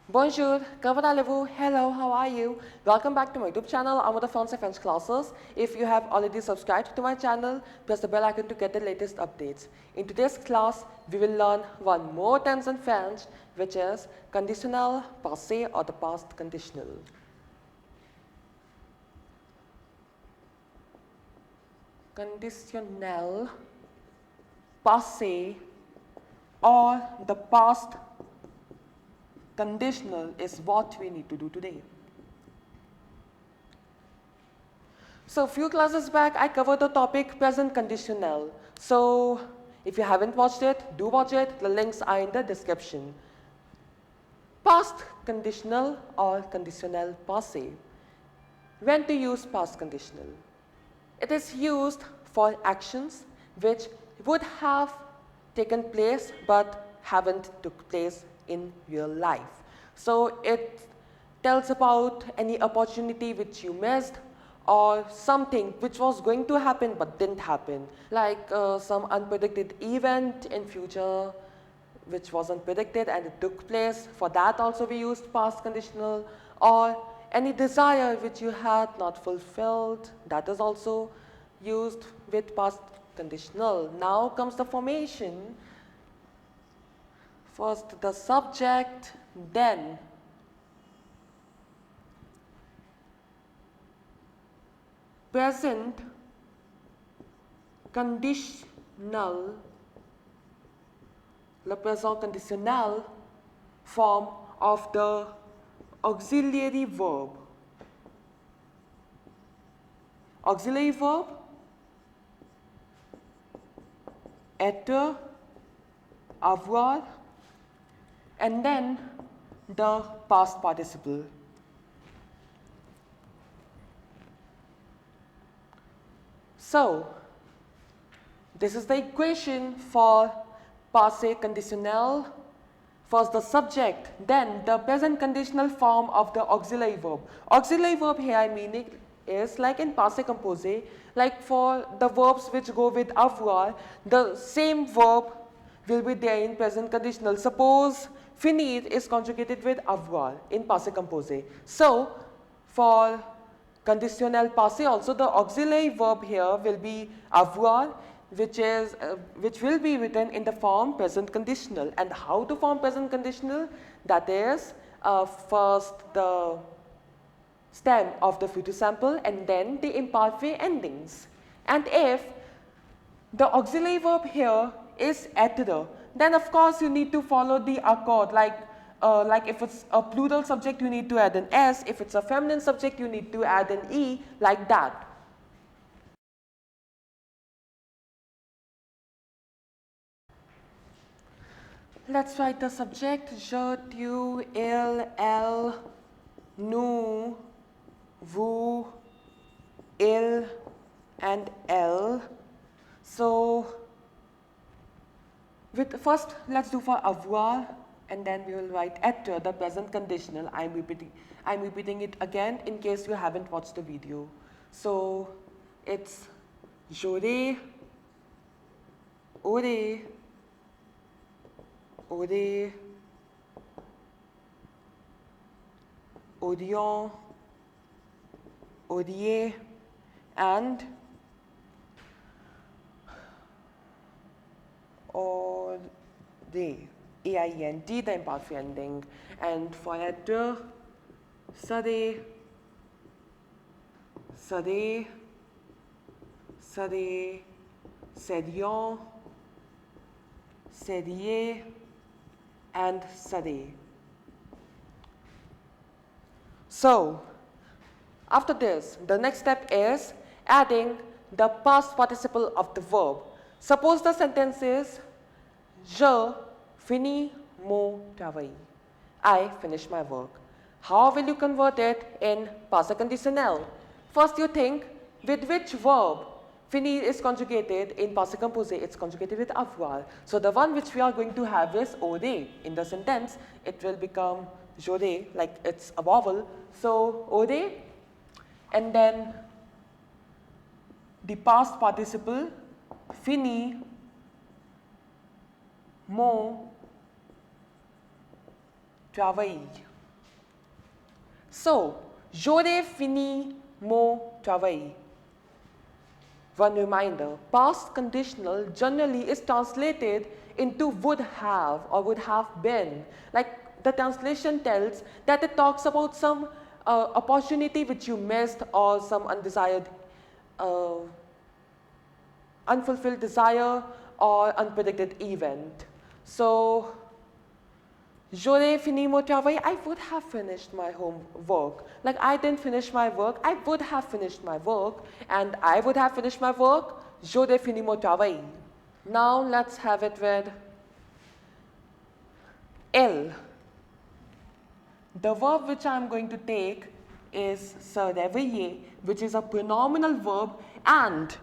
Bonjour, comment allez-vous? Hello, how are you? Welcome back to my YouTube channel, amourdefrancais French classes. If you have already subscribed to my channel, press the bell icon to get the latest updates. In today's class, we will learn one more tense in French, which is conditional, passé or the past conditional. Conditional, passé or the past conditional is what we need to do today. So few classes back I covered the topic present conditional. So if you haven't watched it, do watch it. The links are in the description. Past conditional or conditional passé. When to use past conditional? It is used for actions which would have taken place but haven't took place in real life. So it tells about any opportunity which you missed or something which was going to happen but didn't happen, like some unpredicted event in future which wasn't predicted and it took place. For that also we used past conditional. Or any desire which you had not fulfilled, that is also used with past conditional. Now comes the formation. First the subject, then present conditional, le présent conditionnel form of the auxiliary verb. Auxiliary verb, être, avoir, and then the past participle. So this is the equation for passé conditionnel. First the subject, then the present conditional form of the auxiliary verb. Auxiliary verb here I mean it is like in passé composé, like for the verbs which go with avoir, the same verb will be there in present conditional. Suppose finir is conjugated with avoir in passé composé. So for conditionnel passé also the auxiliary verb here will be avoir, which will be written in the form present conditional. And how to form present conditional? That is first the stem of the future sample and then the imperfect endings. And if the auxiliary verb here is être, then of course you need to follow the accord, like if it's a plural subject you need to add an S, if it's a feminine subject you need to add an E, like that. Let's write the subject. Je, tu, il, elle, nous, vous, il, and elle. So first let's do for avoir, and then we will write être, the present conditional. I'm repeating it again in case you haven't watched the video. So it's j'aurai, aurai, aurait, aurions, auriez, and aurait, AINT, the imperfect ending. And for être, serait, serait, serait, serions, seriez, and serait. So after this, the next step is adding the past participle of the verb. Suppose the sentence is je finis mon travail. I finish my work. How will you convert it in passé conditionnel? First you think with which verb finir is conjugated in passé composé, it's conjugated with avoir. So the one which we are going to have is aurait. In the sentence, it will become j'aurais, like it's a vowel. So aurait, and then the past participle fini mon travail. So, j'aurais fini mon travail. One reminder, past conditional generally is translated into would have or would have been. Like the translation tells that it talks about some opportunity which you missed or some undesired, unfulfilled desire or unpredicted event. So, j'aurais fini mon travail, I would have finished my homework. Like I didn't finish my work, I would have finished my work. And I would have finished my work, j'aurais fini mon travail. Now let's have it with il. The verb which I am going to take is se réveiller, which is a pronominal verb, and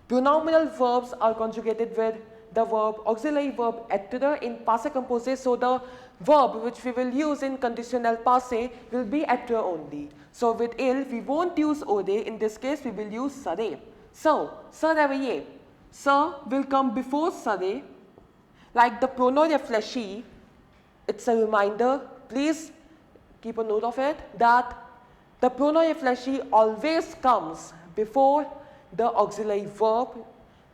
pronominal verbs are conjugated with the verb auxiliary verb être in passé composé, so the verb which we will use in conditional passé will be être only. So with il, we won't use aurait, in this case we will use serait. So, se réveiller, se will come before serait, like the pronom réfléchi. It's a reminder, please keep a note of it, that the pronom réfléchi always comes before the auxiliary verb,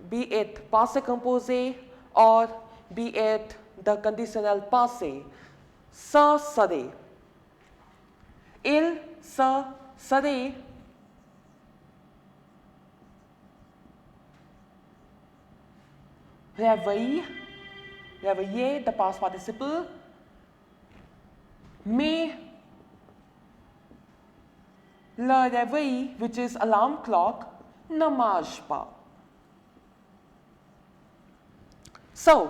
be it passé composé or be it the conditional passé. Se serait. Il se serait réveillé, réveillé, the past participle, mais le réveil, which is alarm clock, ne marche pas. So,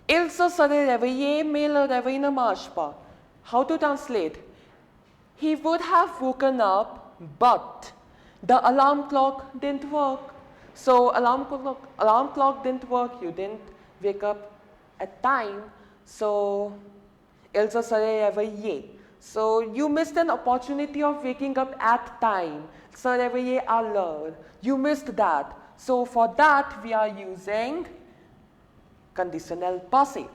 il se serait réveillé, mais le réveil ne marche pas. How to translate? He would have woken up, but the alarm clock didn't work. So, alarm clock didn't work. You didn't wake up at time. So, il se serait réveillé. So, you missed an opportunity of waking up at time. Se réveiller à l'heure. You missed that. So, for that, we are using conditional passé.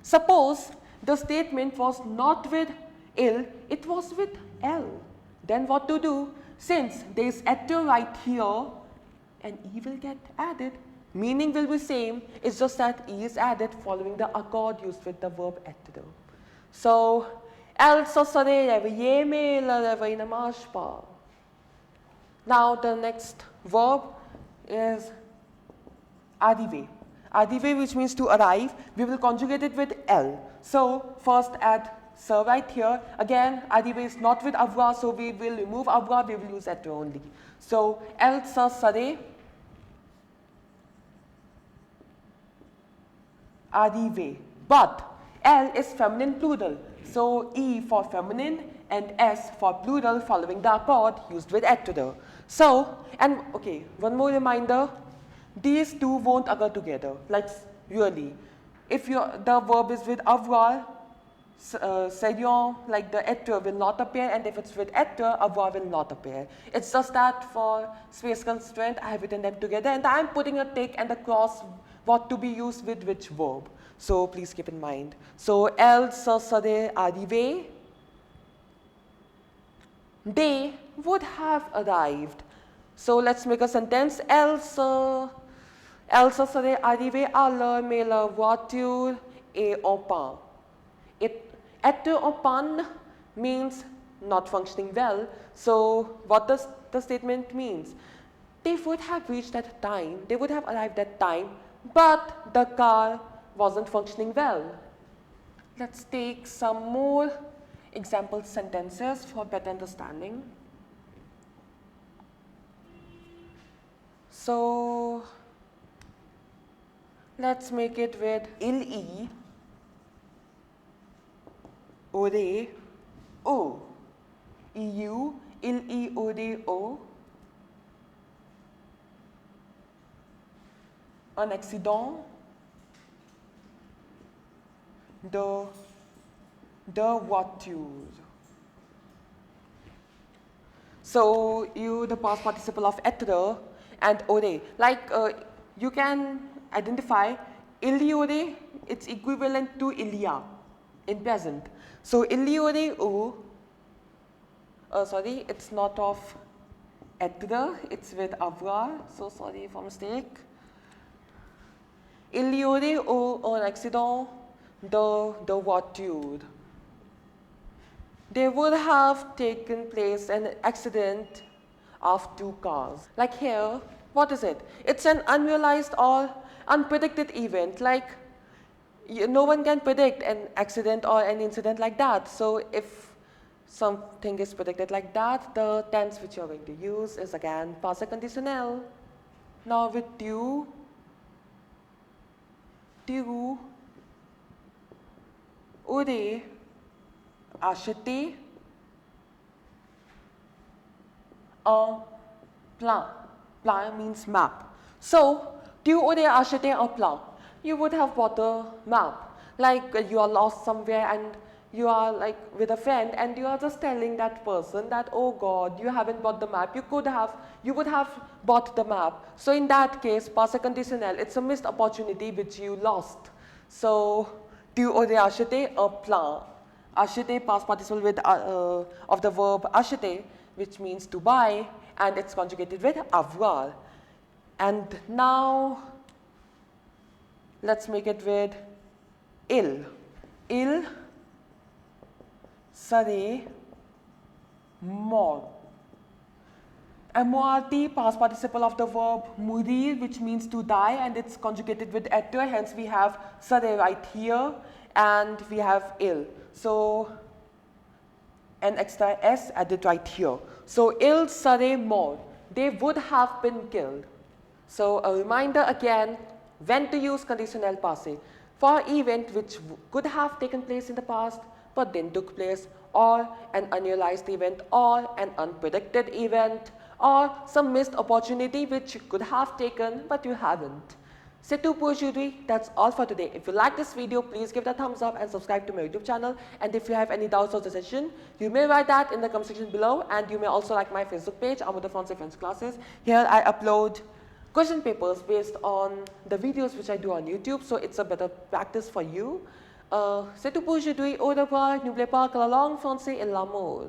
Suppose the statement was not with il, it was with elle. Then what to do? Since there is être right here, an e will get added. Meaning will be same, it's just that e is added following the accord used with the verb être. So, elle se serait réveillée, mais le réveil ne marche pas. Now the next verb is arriver. Arriver, which means to arrive, we will conjugate it with elle. So, first add se right here. Again, arriver is not with avoir, so we will remove avoir, we will use être only. So, elle se serait arrivée. But elle is feminine plural. So, e for feminine and s for plural following the accord used with être. So, and okay, one more reminder. These two won't occur together, like really. If the verb is with avoir, serions, like the être will not appear, and if it's with être, avoir will not appear. It's just that for space constraint, I have written them together, and I'm putting a tick and a cross what to be used with which verb. So please keep in mind. So, elle se serait arrivée. They would have arrived. So let's make a sentence. Elle se serait arrivée à l'heure, mais la voiture est en panne. Être en panne means not functioning well. So what does the statement means? They would have reached at time, they would have arrived at time, but the car wasn't functioning well. Let's take some more example sentences for better understanding. So, let's make it with il y, aurait, o. Eu, il y, aurait, o. Un accident, de voiture. So, you, the past participle of être and aurait. Like, you can identify il y aurait, it's equivalent to il y a in present. So il y aurait eu, sorry, it's not of être, it's with avoir, so sorry for mistake. Il y aurait eu un accident de voiture. There would have taken place an accident of two cars. Like here, what is it? It's an unrealized or unpredicted event. Like no one can predict an accident or an incident like that. So if something is predicted like that, the tense which you're going to use is again passé conditionnel. Now with tu aurais acheté un plan. Plan means map. So, tu aurais acheté un plan. You would have bought a map. Like you are lost somewhere and you are like with a friend and you are just telling that person that, oh God, you haven't bought the map. You would have bought the map. So in that case, passé conditionnel, it's a missed opportunity which you lost. So, tu aurais acheté un plan. Acheter past participle with of the verb acheter, which means to buy, and it's conjugated with avoir. And now let's make it with il. Il serait mort. Mort, past participle of the verb mourir, which means to die, and it's conjugated with être. Hence we have serait right here, and we have il. So an extra s added right here. So il serait mort. They would have been killed. So a reminder again, when to use conditionnel passé for event which could have taken place in the past but then took place, or an unrealized event, or an unpredicted event, or some missed opportunity which you could have taken but you haven't. C'est tout pour aujourd'hui. That's all for today. If you like this video, please give it a thumbs up and subscribe to my YouTube channel. And if you have any doubts or suggestions, you may write that in the comment section below. And you may also like my Facebook page, Amourdefrancais French Classes. Here I upload question papers based on the videos which I do on YouTube. So it's a better practice for you. C'est tout pour aujourd'hui. Au revoir. N'oubliez pas que la langue française est l'amour.